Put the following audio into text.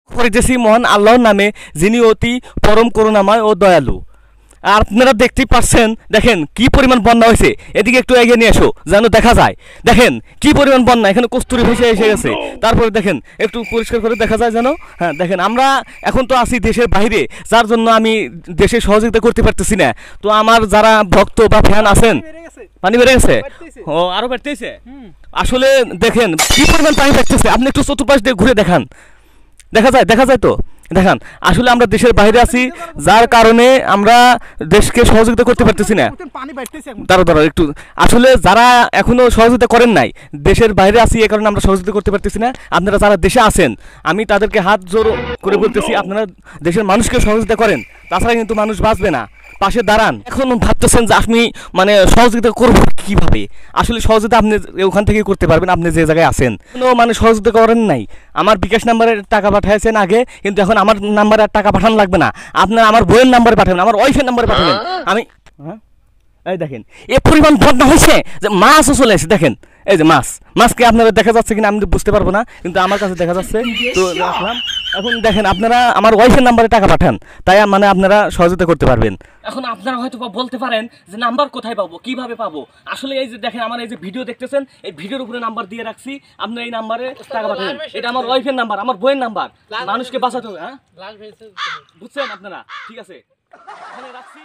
করিতেছি মহান আল্লাহর নামে, যিনি অতি পরম করুণাময় ও দয়ালু। আর আপনারা দেখতেই পাচ্ছেন, দেখেন কি পরিমাণ বন্যা হয়েছে। এদিকে একটু এগিয়ে নিয়ে এসো যেন দেখা যায়। দেখেন কি পরিমাণ বন্যা, এখানে কস্তুরি ভেসে এসে গেছে। তারপরে দেখেন একটু পরিষ্কার করে দেখা যায় যেন। হ্যাঁ দেখেন, আমরা এখন তো আছি দেশের বাইরে, যার জন্য আমি দেশে সহযোগিতা করতে পারতেছি না। তো আমার যারা ভক্ত বা ফ্যান আছেন, পানি বেড়ে গেছে, ও আরো বাড়তেছে। আসলে দেখেন কি পরিমাণ পানি বাড়তেছে, আপনি একটু চতুর্পাশ দিয়ে ঘুরে দেখান, দেখা যায় তো। দেখান, আসলে আমরা দেশের বাইরে আছি, যার কারণে আমরা দেশকে সহযোগিতা করতে পারতেছি না। দাঁড়া একটু, আসলে যারা এখনো সহযোগিতা করেন নাই, দেশের বাইরে আছি, এই কারণে আমরা সহযোগিতা করতে পারতেছি না। আপনারা যারা দেশে আছেন, আমি তাদেরকে হাত জোর করে বলতেছি, আপনারা দেশের মানুষকে সহযোগিতা করেন, তাছাড়া কিন্তু মানুষ বাঁচবে না। পাশে দাঁড়ান। এখন ভাবতেছেন যে আপনি মানে সহযোগিতা করবো কিভাবে? আসলে সহযোগিতা আপনি ওখান থেকে করতে পারবেন, আপনি যে জায়গায় আছেন। কোনো মানে সহযোগিতা করেন নাই। আমার বিকাশ নাম্বারে টাকা পাঠাইছেন আগে, কিন্তু এখন আমার নাম্বারে আর টাকা পাঠানো লাগবে না, আপনার আমার বইয়ের নাম্বারে পাঠাবেন, আমার ওয়াইফের নাম্বারে পাঠাবেন। আমি এই দেখেন এ পরিমাণ বন্যা হয়েছে যে মাছও চলে এসে, দেখেন এই যে মাছকে আপনারা দেখা যাচ্ছে কিনা আমি বুঝতে পারবো না, কিন্তু আমার কাছে দেখা যাচ্ছে। তো রাখলাম। এখন দেখেন, আপনারা আমার ওয়াইফের নাম্বারে টাকা পাঠান, তাই মানে আপনারা সহযোগিতা করতে পারবেন। এখন আপনারা হয়তো বলতে পারেন যে নাম্বার কোথায় পাবো, কিভাবে পাবো? আসলে এই যে দেখেন, আমার এই যে ভিডিও দেখতেছেন, এই ভিডিওর উপরে নাম্বার দিয়ে রাখছি, আপনার এই নাম্বারে টাকা পাঠাবেন। এটা আমার ওয়াইফের নাম্বার, আমার বইয়ের নাম্বার, মানুষকে বাঁচাতে হবে। হ্যাঁ বুঝছেন আপনারা? ঠিক আছে, এখানে রাখছি।